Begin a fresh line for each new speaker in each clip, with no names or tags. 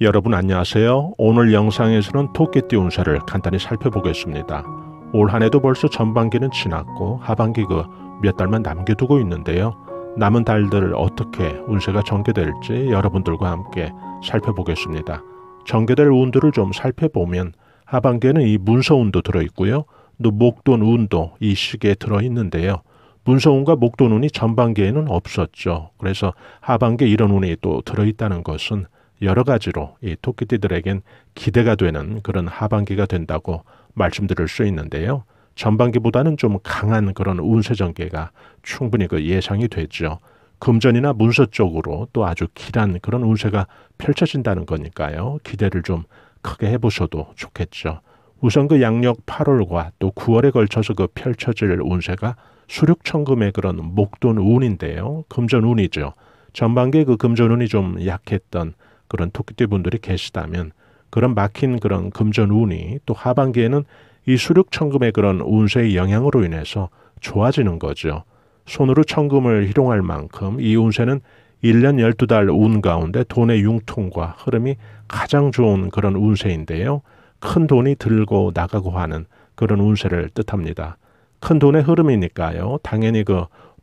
여러분 안녕하세요. 오늘 영상에서는 토끼띠 운세를 간단히 살펴보겠습니다. 올 한해도 벌써 전반기는 지났고 하반기 몇 달만 남겨두고 있는데요. 남은 달들 어떻게 운세가 전개될지 여러분들과 함께 살펴보겠습니다. 전개될 운들을 좀 살펴보면 하반기에는 이 문서운도 들어있고요. 또 목돈 운도 이 시기에 들어있는데요. 문서운과 목돈 운이 전반기에는 없었죠. 그래서 하반기에 이런 운이 또 들어있다는 것은 여러 가지로 이 토끼띠들에겐 기대가 되는 그런 하반기가 된다고 말씀드릴 수 있는데요. 전반기보다는 좀 강한 그런 운세 전개가 충분히 예상이 되죠. 금전이나 문서 쪽으로 또 아주 길한 그런 운세가 펼쳐진다는 거니까요. 기대를 좀 크게 해보셔도 좋겠죠. 우선 양력 8월과 또 9월에 걸쳐서 펼쳐질 운세가 수륙천금의 그런 목돈 운인데요. 금전 운이죠. 전반기에 금전 운이 좀 약했던 그런 토끼띠 분들이 계시다면 그런 막힌 그런 금전 운이 또 하반기에는 이 수륙천금의 그런 운세의 영향으로 인해서 좋아지는 거죠. 손으로 천금을 희롱할 만큼 이 운세는 1년 12달 운 가운데 돈의 융통과 흐름이 가장 좋은 그런 운세인데요. 큰 돈이 들고 나가고 하는 그런 운세를 뜻합니다. 큰 돈의 흐름이니까요. 당연히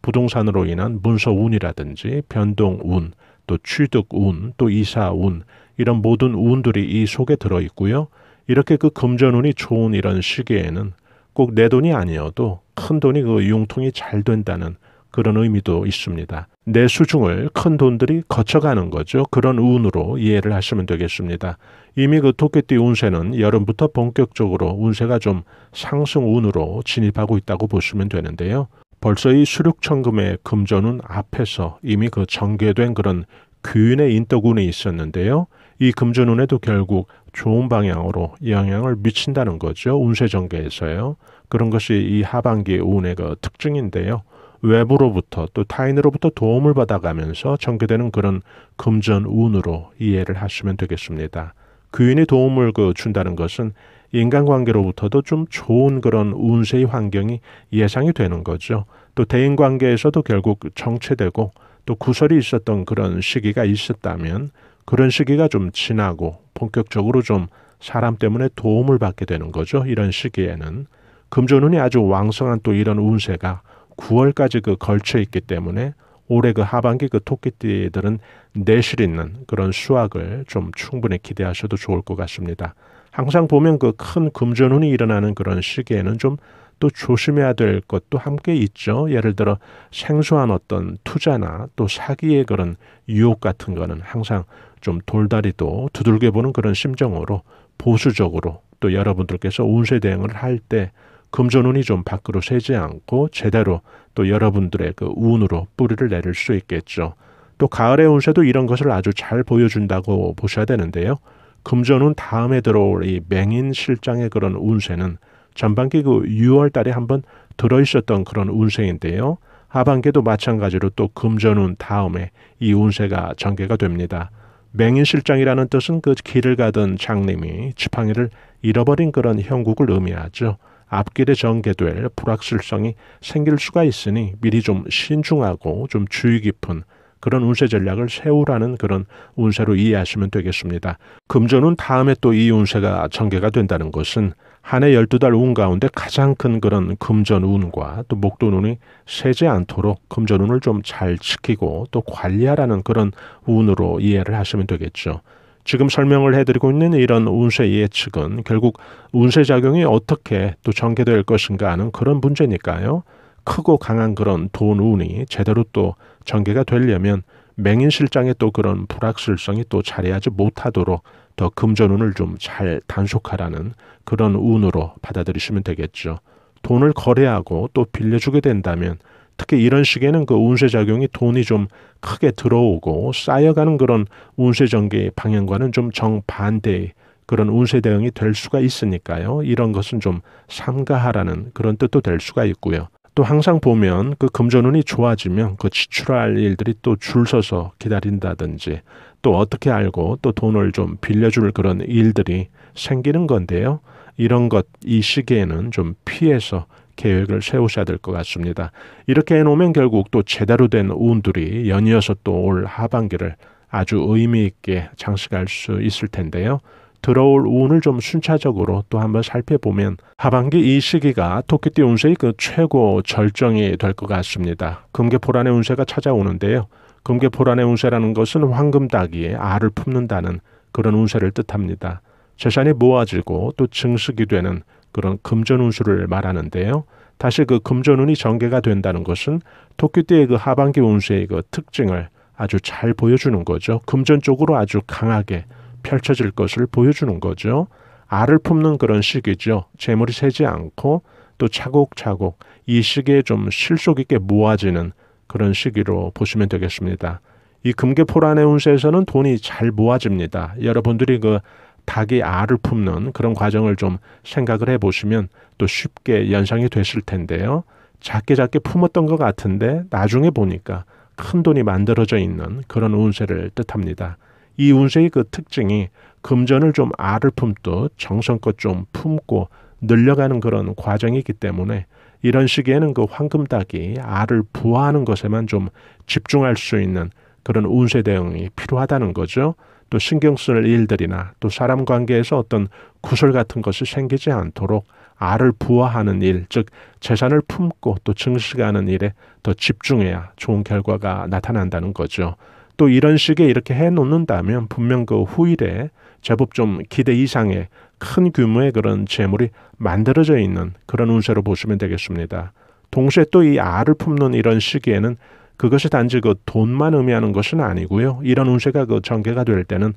부동산으로 인한 문서 운이라든지 변동 운, 또 취득 운, 또 이사 운, 이런 모든 운들이 이 속에 들어있고요. 이렇게 금전 운이 좋은 이런 시기에는 꼭 내 돈이 아니어도 큰 돈이 융통이 잘 된다는 그런 의미도 있습니다. 내 수중을 큰 돈들이 거쳐가는 거죠. 그런 운으로 이해를 하시면 되겠습니다. 이미 토끼띠 운세는 여름부터 본격적으로 운세가 좀 상승 운으로 진입하고 있다고 보시면 되는데요. 벌써 이 수륙천금의 금전운 앞에서 이미 전개된 그런 귀인의 인덕운이 있었는데요. 이 금전운에도 결국 좋은 방향으로 영향을 미친다는 거죠. 운세 전개에서요. 그런 것이 이 하반기 운의 특징인데요. 외부로부터 또 타인으로부터 도움을 받아가면서 전개되는 그런 금전운으로 이해를 하시면 되겠습니다. 귀인이 도움을 준다는 것은 인간관계로부터도 좀 좋은 그런 운세의 환경이 예상이 되는 거죠. 또 대인관계에서도 결국 정체되고 또 구설이 있었던 그런 시기가 있었다면 그런 시기가 좀 지나고 본격적으로 좀 사람 때문에 도움을 받게 되는 거죠. 이런 시기에는 금전운이 아주 왕성한 또 이런 운세가 9월까지 걸쳐 있기 때문에 올해 하반기 토끼띠들은 내실 있는 그런 수확을 좀 충분히 기대하셔도 좋을 것 같습니다. 항상 보면 큰 금전운이 일어나는 그런 시기에는 좀 또 조심해야 될 것도 함께 있죠. 예를 들어 생소한 어떤 투자나 또 사기의 그런 유혹 같은 거는 항상 좀 돌다리도 두들겨보는 그런 심정으로 보수적으로 또 여러분들께서 운세 대응을 할 때 금전운이 좀 밖으로 새지 않고 제대로 또 여러분들의 운으로 뿌리를 내릴 수 있겠죠. 또 가을의 운세도 이런 것을 아주 잘 보여준다고 보셔야 되는데요. 금전운 다음에 들어올 이 맹인실장의 그런 운세는 전반기 6월 달에 한번 들어있었던 그런 운세인데요. 하반기도 마찬가지로 또 금전운 다음에 이 운세가 전개가 됩니다. 맹인실장이라는 뜻은 길을 가던 장님이 지팡이를 잃어버린 그런 형국을 의미하죠. 앞길에 전개될 불확실성이 생길 수가 있으니 미리 좀 신중하고 좀 주의 깊은 그런 운세 전략을 세우라는 그런 운세로 이해하시면 되겠습니다. 금전운 다음에 또 이 운세가 전개가 된다는 것은 한 해 12달 운 가운데 가장 큰 그런 금전운과 또 목돈운이 새지 않도록 금전운을 좀 잘 지키고 또 관리하라는 그런 운으로 이해를 하시면 되겠죠. 지금 설명을 해드리고 있는 이런 운세 예측은 결국 운세 작용이 어떻게 또 전개될 것인가 하는 그런 문제니까요. 크고 강한 그런 돈 운이 제대로 또 전개가 되려면 맹인실장의 또 그런 불확실성이 또 자리하지 못하도록 더 금전운을 좀 잘 단속하라는 그런 운으로 받아들이시면 되겠죠. 돈을 거래하고 또 빌려주게 된다면 특히 이런 시기에는 운세 작용이 돈이 좀 크게 들어오고 쌓여가는 그런 운세 전개의 방향과는 좀 정반대의 그런 운세 대응이 될 수가 있으니까요. 이런 것은 좀 삼가하라는 그런 뜻도 될 수가 있고요. 또 항상 보면 금전운이 좋아지면 지출할 일들이 또 줄 서서 기다린다든지 또 어떻게 알고 또 돈을 좀 빌려줄 그런 일들이 생기는 건데요. 이런 이 시기에는 좀 피해서 계획을 세우셔야 될 것 같습니다. 이렇게 해놓으면 결국 또 제대로 된 운들이 연이어서 또 올 하반기를 아주 의미 있게 장식할 수 있을 텐데요. 들어올 운을 좀 순차적으로 또 한번 살펴보면 하반기 이 시기가 토끼띠 운세의 그 최고 절정이 될 것 같습니다. 금계포란의 운세가 찾아오는데요. 금계포란의 운세라는 것은 황금따기에 알을 품는다는 그런 운세를 뜻합니다. 재산이 모아지고 또 증식이 되는 그런 금전운수를 말하는데요. 다시 그 금전운이 전개가 된다는 것은 토끼띠의 그 하반기 운세의 그 특징을 아주 잘 보여주는 거죠. 금전 쪽으로 아주 강하게 펼쳐질 것을 보여주는 거죠. 알을 품는 그런 시기죠. 재물이 새지 않고 또 차곡차곡 이 시기에 좀 실속 있게 모아지는 그런 시기로 보시면 되겠습니다. 이 금계포란의 운세에서는 돈이 잘 모아집니다. 여러분들이 그 닭이 알을 품는 그런 과정을 좀 생각을 해보시면 또 쉽게 연상이 되실 텐데요. 작게 품었던 것 같은데 나중에 보니까 큰 돈이 만들어져 있는 그런 운세를 뜻합니다. 이 운세의 그 특징이 금전을 좀 알을 품듯 정성껏 좀 품고 늘려가는 그런 과정이기 때문에 이런 시기에는 그 황금닭이 알을 부화하는 것에만 좀 집중할 수 있는 그런 운세 대응이 필요하다는 거죠. 또 신경 쓸 일들이나 또 사람 관계에서 어떤 구설 같은 것이 생기지 않도록 알을 부화하는 일, 즉 재산을 품고 또 증식하는 일에 더 집중해야 좋은 결과가 나타난다는 거죠. 또 이런 식의 이렇게 해놓는다면 분명 그 후일에 제법 좀 기대 이상의 큰 규모의 그런 재물이 만들어져 있는 그런 운세로 보시면 되겠습니다. 동시에 또 이 알을 품는 이런 시기에는 그것이 단지 그 돈만 의미하는 것은 아니고요. 이런 운세가 그 전개가 될 때는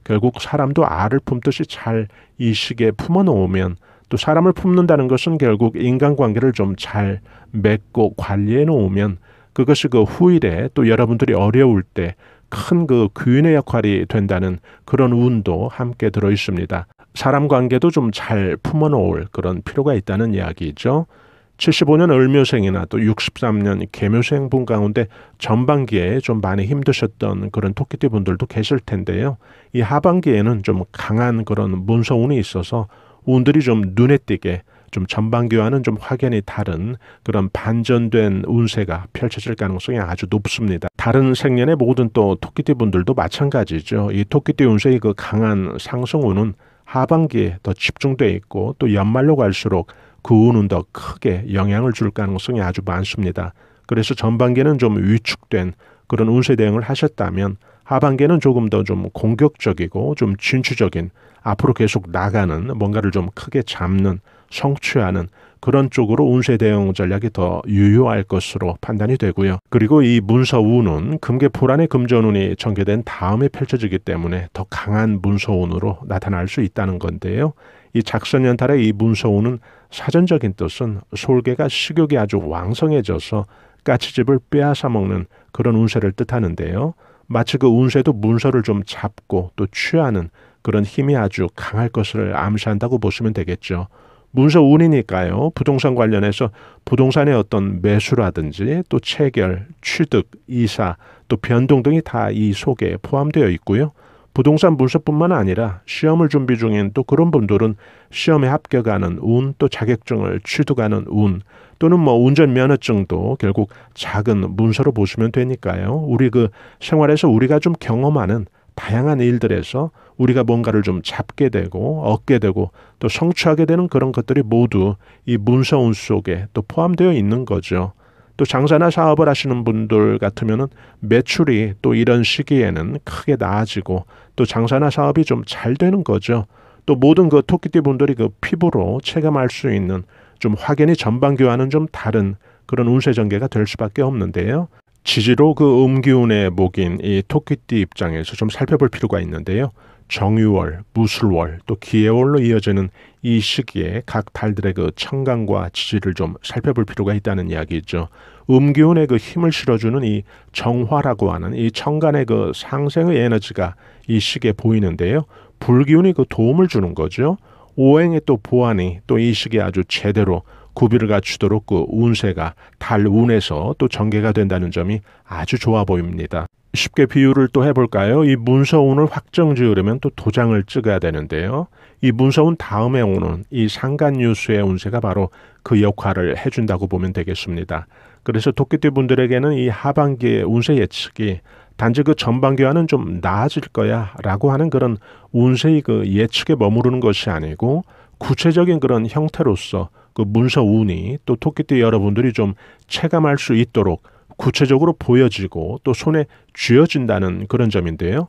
결국 사람도 알을 품듯이 잘 이 시기에 품어 놓으면 또 사람을 품는다는 것은 결국 인간관계를 좀 잘 맺고 관리해 놓으면 그것이 그 후일에 또 여러분들이 어려울 때 큰 그 귀인의 역할이 된다는 그런 운도 함께 들어 있습니다. 사람 관계도 좀 잘 품어 놓을 그런 필요가 있다는 이야기죠. 75년 을묘생이나 또 63년 개묘생 분 가운데 전반기에 좀 많이 힘드셨던 그런 토끼띠 분들도 계실 텐데요. 이 하반기에는 좀 강한 그런 문서운이 있어서 운들이 좀 눈에 띄게 좀 전반기와는 좀 확연히 다른 그런 반전된 운세가 펼쳐질 가능성이 아주 높습니다. 다른 생년의 모든 또 토끼띠 분들도 마찬가지죠. 이 토끼띠 운세의 그 강한 상승운은 하반기에 더 집중되어 있고 또 연말로 갈수록 그 운은 더 크게 영향을 줄 가능성이 아주 많습니다. 그래서 전반기에는 좀 위축된 그런 운세 대응을 하셨다면 하반기에는 조금 더 좀 공격적이고 좀 진취적인 앞으로 계속 나가는 뭔가를 좀 크게 잡는 성취하는 그런 쪽으로 운세 대응 전략이 더 유효할 것으로 판단이 되고요. 그리고 이 문서운은 금계포란의 금전운이 전개된 다음에 펼쳐지기 때문에 더 강한 문서운으로 나타날 수 있다는 건데요. 이 작선연달의 이 문서운은 사전적인 뜻은 솔개가 식욕이 아주 왕성해져서 까치집을 빼앗아 먹는 그런 운세를 뜻하는데요. 마치 그 운세도 문서를 좀 잡고 또 취하는 그런 힘이 아주 강할 것을 암시한다고 보시면 되겠죠. 문서 운이니까요. 부동산 관련해서 부동산의 어떤 매수라든지 또 체결, 취득, 이사, 또 변동 등이 다 이 속에 포함되어 있고요. 부동산 문서뿐만 아니라 시험을 준비 중인 또 그런 분들은 시험에 합격하는 운, 또 자격증을 취득하는 운, 또는 뭐 운전면허증도 결국 작은 문서로 보시면 되니까요. 우리 그 생활에서 우리가 좀 경험하는 다양한 일들에서 우리가 뭔가를 좀 잡게 되고 얻게 되고 또 성취하게 되는 그런 것들이 모두 이 문서운 속에 또 포함되어 있는 거죠. 또 장사나 사업을 하시는 분들 같으면은 매출이 또 이런 시기에는 크게 나아지고 또 장사나 사업이 좀 잘 되는 거죠. 또 모든 그 토끼띠 분들이 그 피부로 체감할 수 있는 좀 확연히 전반기와는 좀 다른 그런 운세 전개가 될 수밖에 없는데요. 지지로 그 음기운의 목인 이 토끼띠 입장에서 좀 살펴볼 필요가 있는데요. 정유월, 무술월, 또 기해월로 이어지는 이 시기에 각 달들의 그 천간과 지지를 좀 살펴볼 필요가 있다는 이야기죠. 음기운의 그 힘을 실어주는 이 정화라고 하는 이 천간의 그 상생의 에너지가 이 시기에 보이는데요. 불기운이 그 도움을 주는 거죠. 오행의 또 보완이 또 이 시기에 아주 제대로 구비를 갖추도록 그 운세가 달 운에서 또 전개가 된다는 점이 아주 좋아 보입니다. 쉽게 비유를 또 해볼까요? 이 문서운을 확정 지으려면 또 도장을 찍어야 되는데요. 이 문서운 다음에 오는 이 상간유수의 운세가 바로 그 역할을 해준다고 보면 되겠습니다. 그래서 토끼띠 분들에게는 이 하반기의 운세 예측이 단지 그 전반기와는 좀 나아질 거야 라고 하는 그런 운세의 그 예측에 머무르는 것이 아니고 구체적인 그런 형태로서 그 문서 운이 또 토끼띠 여러분들이 좀 체감할 수 있도록 구체적으로 보여지고 또 손에 쥐어진다는 그런 점인데요.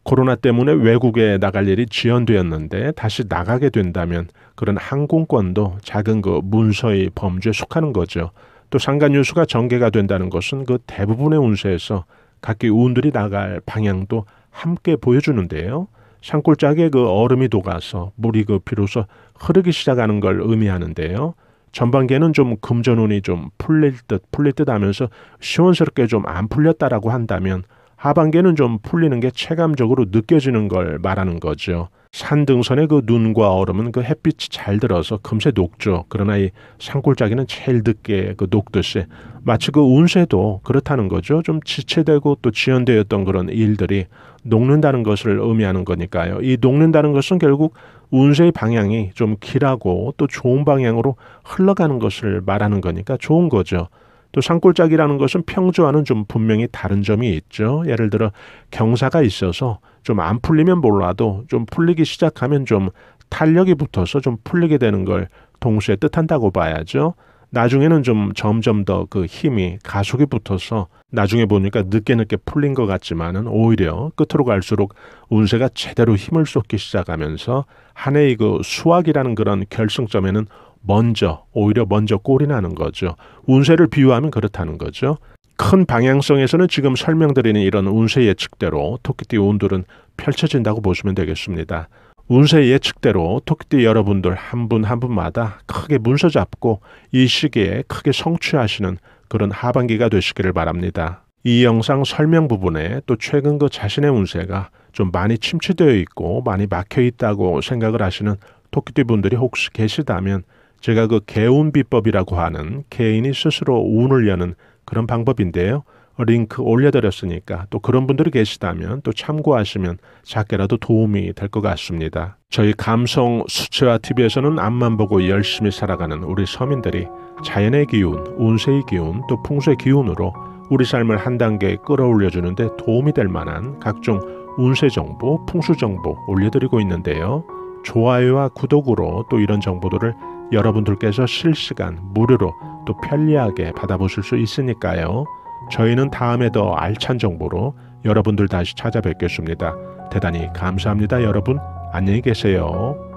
코로나 때문에 외국에 나갈 일이 지연되었는데 다시 나가게 된다면 그런 항공권도 작은 그 문서의 범주에 속하는 거죠. 또 상간유수가 전개가 된다는 것은 그 대부분의 운세에서 각기 운들이 나갈 방향도 함께 보여주는데요. 산골짜기에 그 얼음이 녹아서 물이 그 비로소 흐르기 시작하는 걸 의미하는데요. 전반기에는 좀 금전운이 좀 풀릴 듯 하면서 시원스럽게 좀 안 풀렸다라고 한다면 하반기에는 좀 풀리는 게 체감적으로 느껴지는 걸 말하는 거죠. 산등선의 그 눈과 얼음은 그 햇빛이 잘 들어서 금세 녹죠. 그러나 이 산골짜기는 제일 늦게 그 녹듯이 마치 그 운세도 그렇다는 거죠. 좀 지체되고 또 지연되었던 그런 일들이 녹는다는 것을 의미하는 거니까요. 이 녹는다는 것은 결국 운세의 방향이 좀 길하고 또 좋은 방향으로 흘러가는 것을 말하는 거니까 좋은 거죠. 또 산골짜기라는 것은 평주와는 좀 분명히 다른 점이 있죠. 예를 들어 경사가 있어서 좀 안 풀리면 몰라도 좀 풀리기 시작하면 좀 탄력이 붙어서 좀 풀리게 되는 걸 동시에 뜻한다고 봐야죠. 나중에는 좀 점점 더 그 힘이 가속이 붙어서 나중에 보니까 늦게 풀린 것 같지만은 오히려 끝으로 갈수록 운세가 제대로 힘을 쏟기 시작하면서 한 해의 그 수확이라는 그런 결승점에는 오히려 먼저 꼴이 나는 거죠. 운세를 비유하면 그렇다는 거죠. 큰 방향성에서는 지금 설명드리는 이런 운세 예측대로 토끼띠 운들은 펼쳐진다고 보시면 되겠습니다. 운세 예측대로 토끼띠 여러분들 한 분 한 분마다 크게 문서 잡고 이 시기에 크게 성취하시는 그런 하반기가 되시기를 바랍니다. 이 영상 설명 부분에 또 최근 그 자신의 운세가 좀 많이 침체되어 있고 많이 막혀 있다고 생각을 하시는 토끼띠 분들이 혹시 계시다면 제가 그 개운 비법이라고 하는 개인이 스스로 운을 여는 그런 방법인데요. 링크 올려드렸으니까 또 그런 분들이 계시다면 또 참고하시면 작게라도 도움이 될 것 같습니다. 저희 감성 수채화 TV에서는 앞만 보고 열심히 살아가는 우리 서민들이 자연의 기운, 운세의 기운, 또 풍수의 기운으로 우리 삶을 한 단계 끌어올려주는데 도움이 될 만한 각종 운세 정보, 풍수 정보 올려드리고 있는데요. 좋아요와 구독으로 또 이런 정보들을 여러분들께서 실시간 무료로 또 편리하게 받아보실 수 있으니까요. 저희는 다음에 더 알찬 정보로 여러분들 다시 찾아뵙겠습니다. 대단히 감사합니다. 여러분 안녕히 계세요.